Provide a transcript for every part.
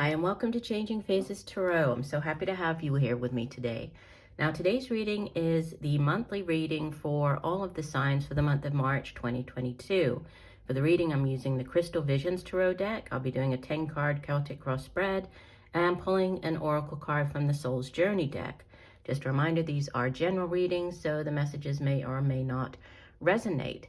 Hi, and welcome to Changing Phases Tarot. I'm so happy to have you here with me today. Now, today's reading is the monthly reading for all of the signs for the month of March 2022. For the reading, I'm using the Crystal Visions Tarot deck. I'll be doing a 10-card Celtic cross spread and pulling an oracle card from the Soul's Journey deck. Just a reminder, these are general readings, so the messages may or may not resonate.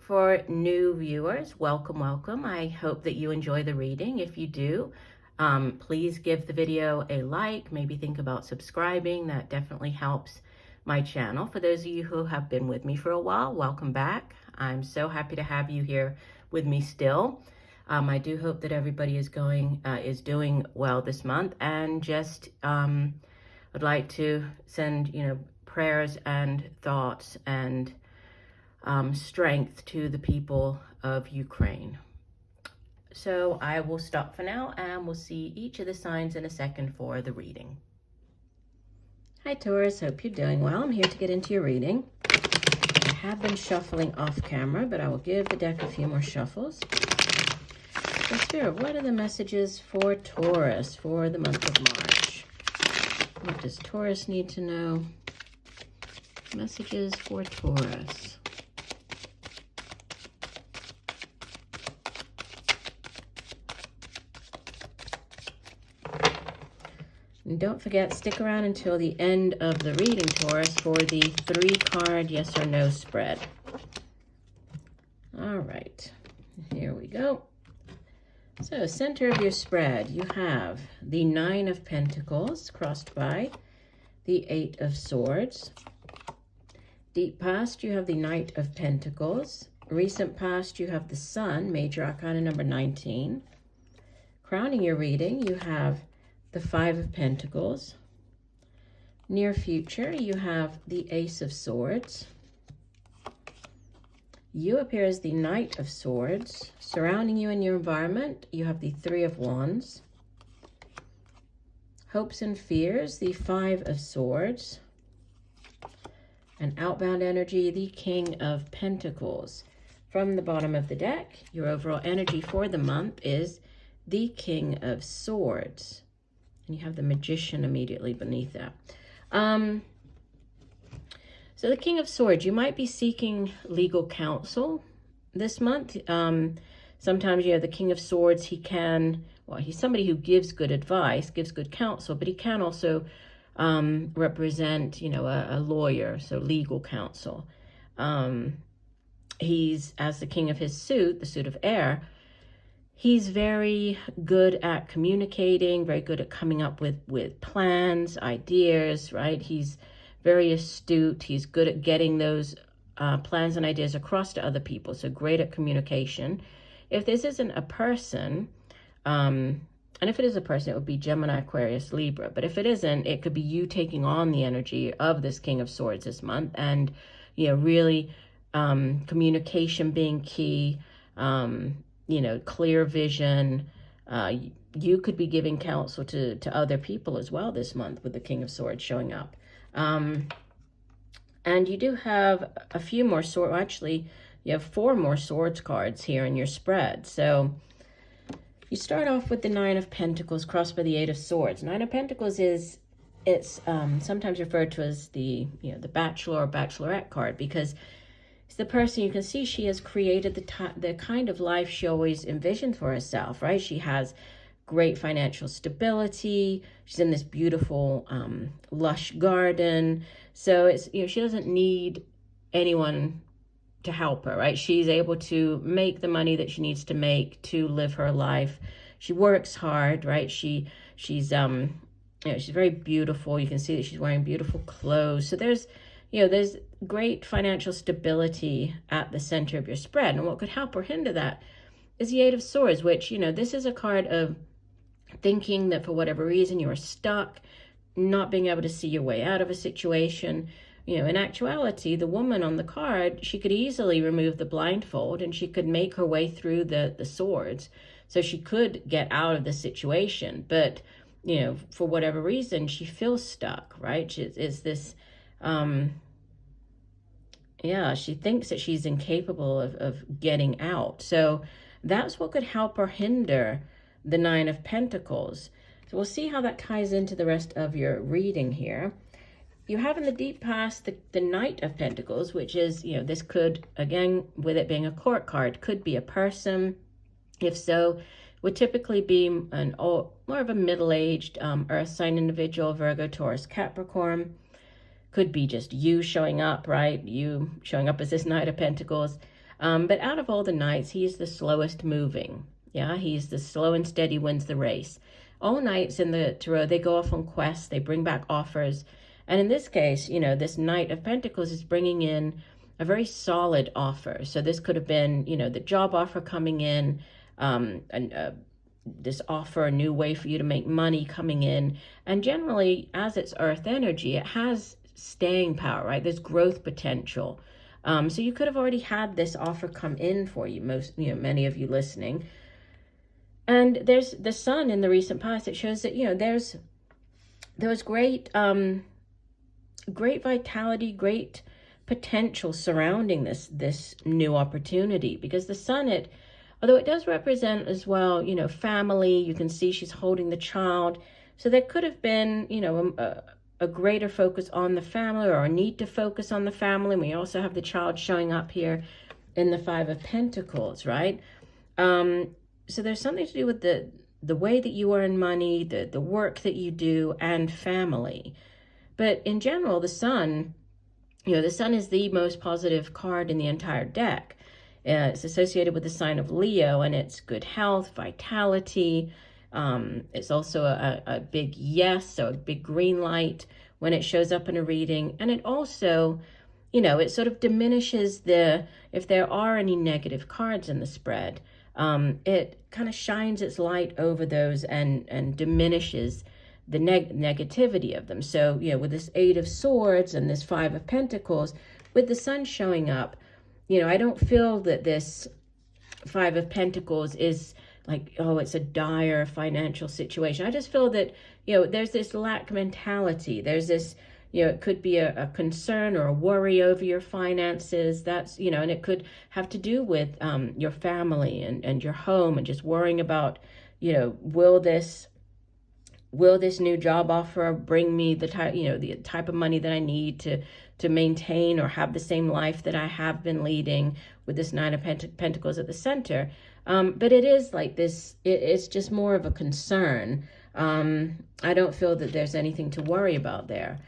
For new viewers, welcome. I hope that you enjoy the reading. If you do, please give the video a like, maybe think about subscribing. That definitely helps my channel. For those of you who have been with me for a while, welcome back. I'm so happy to have you here with me still. I do hope that everybody is doing well this month, and just I'd like to send prayers and thoughts and strength to the people of Ukraine. So I will stop for now, and we'll see each of the signs in a second for the reading. Hi Taurus, hope you're doing well. I'm here to get into your reading. I have been shuffling off camera, but I will give the deck a few more shuffles. So Spirit, what are the messages for Taurus for the month of March? What does Taurus need to know? Messages for Taurus. And don't forget, stick around until the end of the reading, Taurus, for the 3-card yes or no spread. All right, here we go. So, center of your spread, you have the 9 of Pentacles crossed by the 8 of Swords. Deep past, you have the Knight of Pentacles. Recent past, you have the Sun, Major Arcana number 19. Crowning your reading, you have the 5 of Pentacles. Near future, you have the Ace of Swords. You appear as the Knight of Swords. Surrounding you in your environment, you have the 3 of Wands. Hopes and fears, the 5 of Swords. And outbound energy, the King of Pentacles. From the bottom of the deck, your overall energy for the month is the King of Swords. And you have the Magician immediately beneath that. So the King of Swords, you might be seeking legal counsel this month. Sometimes you have the King of Swords. He's somebody who gives good advice, gives good counsel, but he can also represent, a lawyer, so legal counsel. He's, as the king of his suit, the suit of air, he's very good at communicating, very good at coming up with plans, ideas, right? He's very astute. He's good at getting those plans and ideas across to other people, so great at communication. If this isn't a person, and if it is a person, it would be Gemini, Aquarius, Libra. But if it isn't, it could be you taking on the energy of this King of Swords this month, and really communication being key, clear vision. You could be giving counsel to other people as well this month with the King of Swords showing up. And you do have a few more swords. Actually, you have 4 more swords cards here in your spread. So you start off with the 9 of Pentacles crossed by the 8 of Swords. 9 of Pentacles it's sometimes referred to as the bachelor or bachelorette card, because it's the person, you can see she has created the kind of life she always envisioned for herself, right? She has great financial stability. She's in this beautiful, lush garden. So it's, she doesn't need anyone to help her, right? She's able to make the money that she needs to make to live her life. She works hard, right? She's very beautiful. You can see that she's wearing beautiful clothes. So there's great financial stability at the center of your spread. And what could help or hinder that is the 8 of Swords, which, this is a card of thinking that for whatever reason you are stuck, not being able to see your way out of a situation. In actuality, the woman on the card, she could easily remove the blindfold and she could make her way through the swords. So she could get out of the situation. But, for whatever reason, she feels stuck, right? It's this... she thinks that she's incapable of getting out. So that's what could help or hinder the Nine of Pentacles. So we'll see how that ties into the rest of your reading here. You have in the deep past the Knight of Pentacles, which is, this could, again, with it being a court card, could be a person. If so, would typically be more of a middle-aged earth sign individual, Virgo, Taurus, Capricorn. Could be just you showing up, right? You showing up as this Knight of Pentacles. But out of all the knights, he's the slowest moving. Yeah, he's the slow and steady wins the race. All knights in the tarot, they go off on quests, they bring back offers. And in this case, this Knight of Pentacles is bringing in a very solid offer. So this could have been, the job offer coming in, this offer, a new way for you to make money coming in. And generally, as it's earth energy, it has staying power, right? There's growth potential. So you could have already had this offer come in for you, many of you listening. And there's the sun in the recent past. It shows that, there was great vitality, great potential surrounding this new opportunity, because the sun, although it does represent as well, family, you can see she's holding the child. So there could have been, a greater focus on the family, or a need to focus on the family. And we also have the child showing up here in the Five of Pentacles, right? So there's something to do with the way that you earn money, the work that you do, and family. But in general, the sun, the sun is the most positive card in the entire deck. It's associated with the sign of Leo, and it's good health, vitality. It's also a big yes, so a big green light when it shows up in a reading. And it also, it sort of diminishes if there are any negative cards in the spread, it kind of shines its light over those and diminishes the negativity of them. So, with this Eight of Swords and this Five of Pentacles, with the sun showing up, I don't feel that this Five of Pentacles is like, oh, it's a dire financial situation. I just feel that, there's this lack mentality. There's this, it could be a concern or a worry over your finances. That's, and it could have to do with your family and your home, and just worrying about, will this new job offer bring me the type of money that I need to maintain or have the same life that I have been leading, with this Nine of Pentacles at the center. But it is like this, it's just more of a concern. I don't feel that there's anything to worry about there.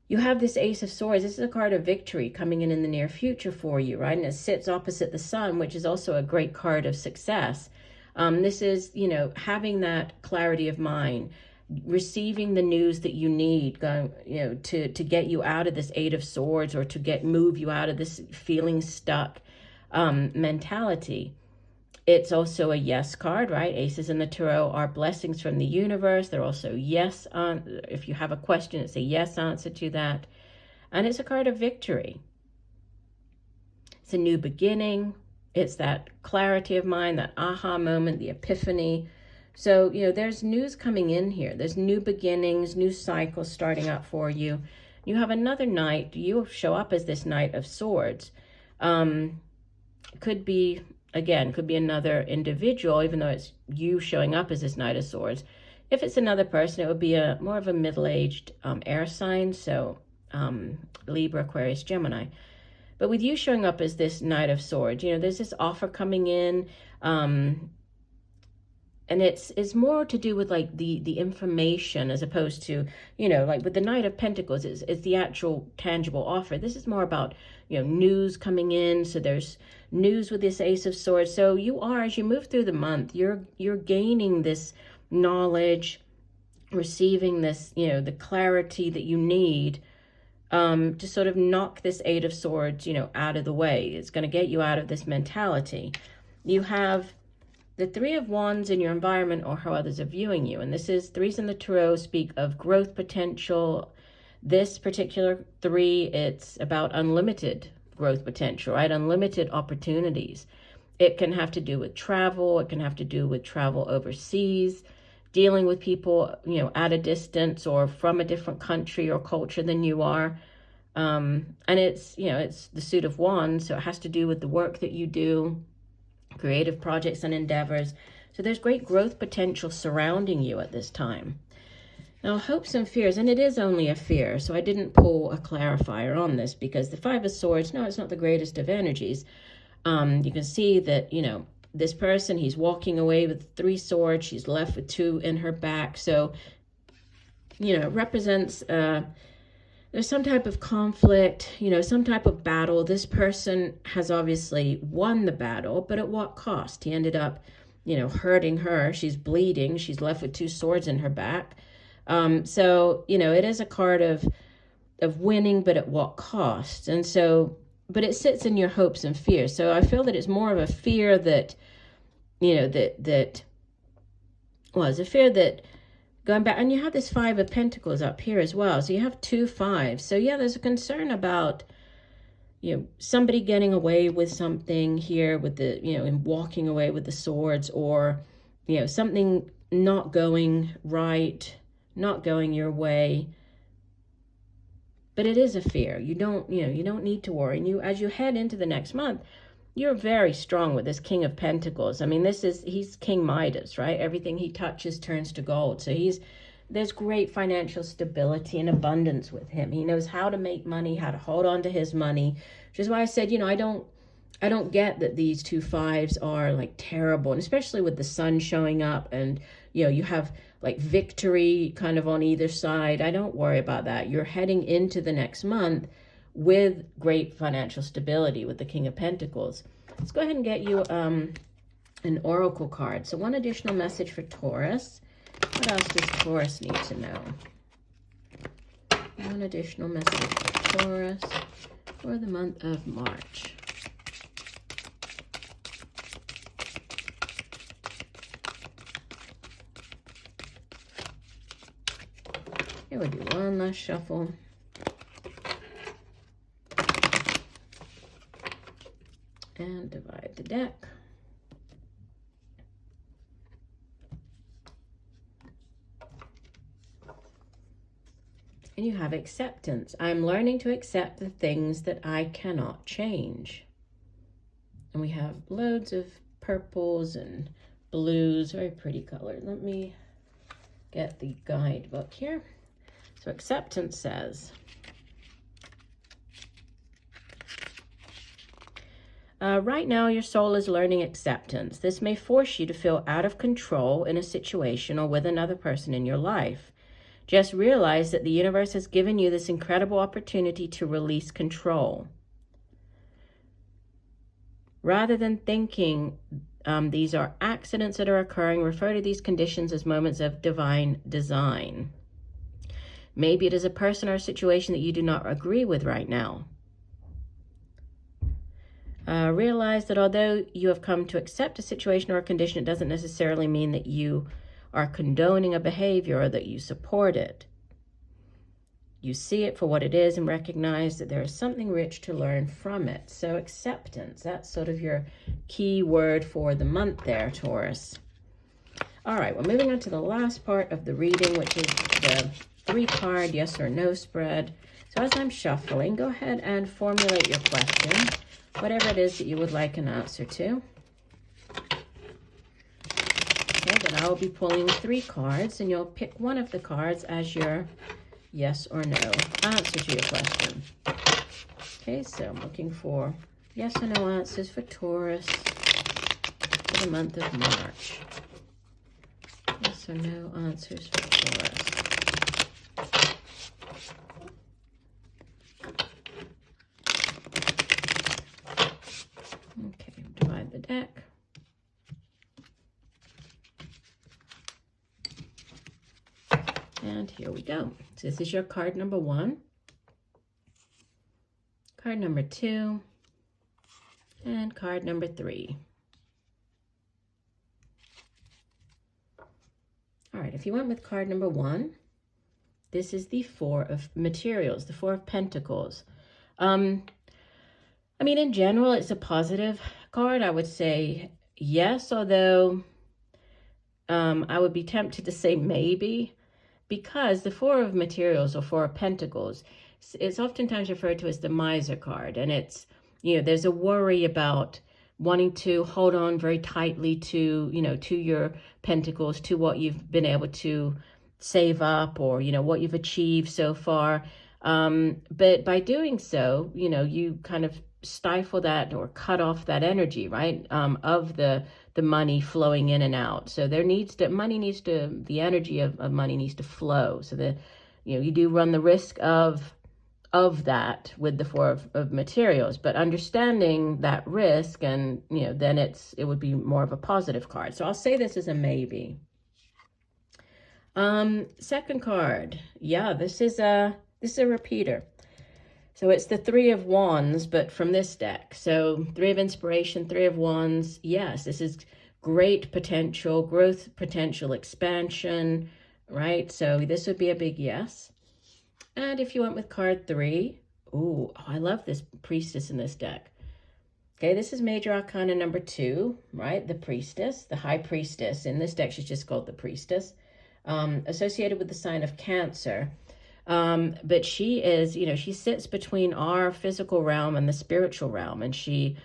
You have this Ace of Swords. This is a card of victory coming in the near future for you, right? And it sits opposite the sun, which is also a great card of success. This is, having that clarity of mind, receiving the news that you need, to get you out of this Eight of Swords, or to move you out of this feeling stuck mentality. It's also a yes card, right? Aces in the tarot are blessings from the universe. They're also yes. If you have a question, it's a yes answer to that. And it's a card of victory. It's a new beginning. It's that clarity of mind, that aha moment, the epiphany. So, there's news coming in here. There's new beginnings, new cycles starting up for you. You have another knight. You show up as this Knight of Swords. Could be another individual, even though it's you showing up as this Knight of Swords. If it's another person, it would be more of a middle-aged air sign, so Libra, Aquarius, Gemini. But with you showing up as this Knight of Swords, there's this offer coming in, and it's more to do with like the information, as opposed to, like with the Knight of Pentacles, it's the actual tangible offer. This is more about, news coming in. So there's news with this Ace of Swords. So you are, as you move through the month, you're gaining this knowledge, receiving this, the clarity that you need to sort of knock this Eight of Swords, out of the way. It's going to get you out of this mentality. You have the Three of Wands in your environment, or how others are viewing you. And this is, threes in the tarot speak of growth potential. This particular three, it's about unlimited growth potential, right? Unlimited opportunities. It can have to do with travel. It can have to do with travel overseas, dealing with people, at a distance or from a different country or culture than you are. And it's, it's the Suit of Wands. So it has to do with the work that you do, creative projects and endeavors. So there's great growth potential surrounding you at this time. Now, hopes and fears, and it is only a fear, so I didn't pull a clarifier on this because the Five of Swords, no, it's not the greatest of energies. You can see that, you know, this person, he's walking away with 3 swords. She's left with 2 in her back. So, you know, it represents there's some type of conflict, you know, some type of battle. This person has obviously won the battle, but at what cost? He ended up, you know, hurting her. She's bleeding. She's left with 2 swords in her back. So, you know, it is a card of winning, but at what cost? And so, but it sits in your hopes and fears. So I feel that it's more of a fear that, you know, it's a fear that going back, and you have this 5 of Pentacles up here as well. So you have 2 5s. So yeah, there's a concern about, you know, somebody getting away with something here with the, you know, and walking away with the swords, or, you know, something not going right, not going your way. But it is a fear. You don't need to worry. And you, as you head into the next month, you're very strong with this King of Pentacles. I mean, he's King Midas, right? Everything he touches turns to gold. So there's great financial stability and abundance with him. He knows how to make money, how to hold on to his money, which is why I said, you know, I don't get that these 2 5s are like terrible, and especially with the sun showing up and, you know, you have like victory kind of on either side. I don't worry about that. You're heading into the next month with great financial stability with the King of Pentacles. Let's go ahead and get you an oracle card. So one additional message for Taurus. What else does Taurus need to know? One additional message for Taurus for the month of March. Here we'll do one last shuffle. And divide the deck. And you have acceptance. I'm learning to accept the things that I cannot change. And we have loads of purples and blues, very pretty color. Let me get the guidebook here. So acceptance says, right now your soul is learning acceptance. This may force you to feel out of control in a situation or with another person in your life. Just realize that the universe has given you this incredible opportunity to release control. Rather than thinking these are accidents that are occurring, refer to these conditions as moments of divine design. Maybe it is a person or a situation that you do not agree with right now. Realize that although you have come to accept a situation or a condition, it doesn't necessarily mean that you are condoning a behavior or that you support it. You see it for what it is and recognize that there is something rich to learn from it. So acceptance, that's sort of your key word for the month there, Taurus. All right, we're moving on to the last part of the reading, which is the 3-card yes or no spread. So as I'm shuffling, go ahead and formulate your question, whatever it is that you would like an answer to. Okay, then I will be pulling 3 cards, and you'll pick one of the cards as your yes or no answer to your question. Okay, so I'm looking for yes or no answers for Taurus for the month of March. Yes or no answers for Taurus. Okay, divide the deck. And here we go. So this is your card number 1, card number 2, and card number 3. All right, if you went with card number 1, this is the 4 of materials, the 4 of Pentacles. I mean, in general, it's a positive card. I would say yes, although I would be tempted to say maybe, because the 4 of materials or 4 of Pentacles, it's oftentimes referred to as the miser card. And it's, you know, there's a worry about wanting to hold on very tightly to, to your pentacles, to what you've been able to save up, or, what you've achieved so far. But by doing so, you kind of stifle that or cut off that energy, right? Of the money flowing in and out. So the energy of money needs to flow. So that, you do run the risk of that with the Four of Materials, but understanding that risk, and then it would be more of a positive card. So I'll say this is a maybe. Second card, yeah, this is a repeater. So it's the Three of Wands, but from this deck. So Three of Inspiration, Three of Wands. Yes, this is great potential, growth potential, expansion, right? So this would be a big yes. And if you went with card 3, oh, I love this Priestess in this deck. Okay, this is Major Arcana number 2, right? The Priestess, the High Priestess. In this deck, she's just called the Priestess, associated with the sign of Cancer. But she is, she sits between our physical realm and the spiritual realm. And she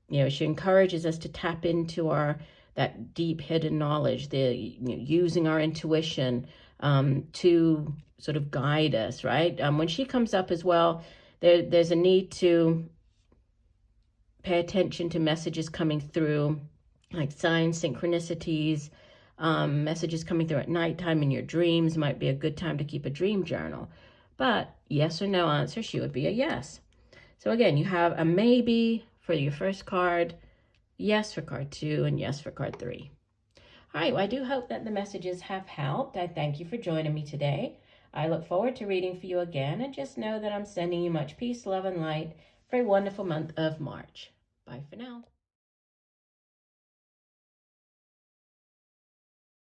encourages us to tap into that deep hidden knowledge, using our intuition to sort of guide us, right? When she comes up as well, there's a need to pay attention to messages coming through, like signs, synchronicities, messages coming through at nighttime in your dreams. Might be a good time to keep a dream journal. But yes or no answer, she would be a yes. So again, you have a maybe for your first card, yes for card 2, and yes for card 3. All right, well, I do hope that the messages have helped. I thank you for joining me today. I look forward to reading for you again, and just know that I'm sending you much peace, love, and light for a wonderful month of March. Bye for now.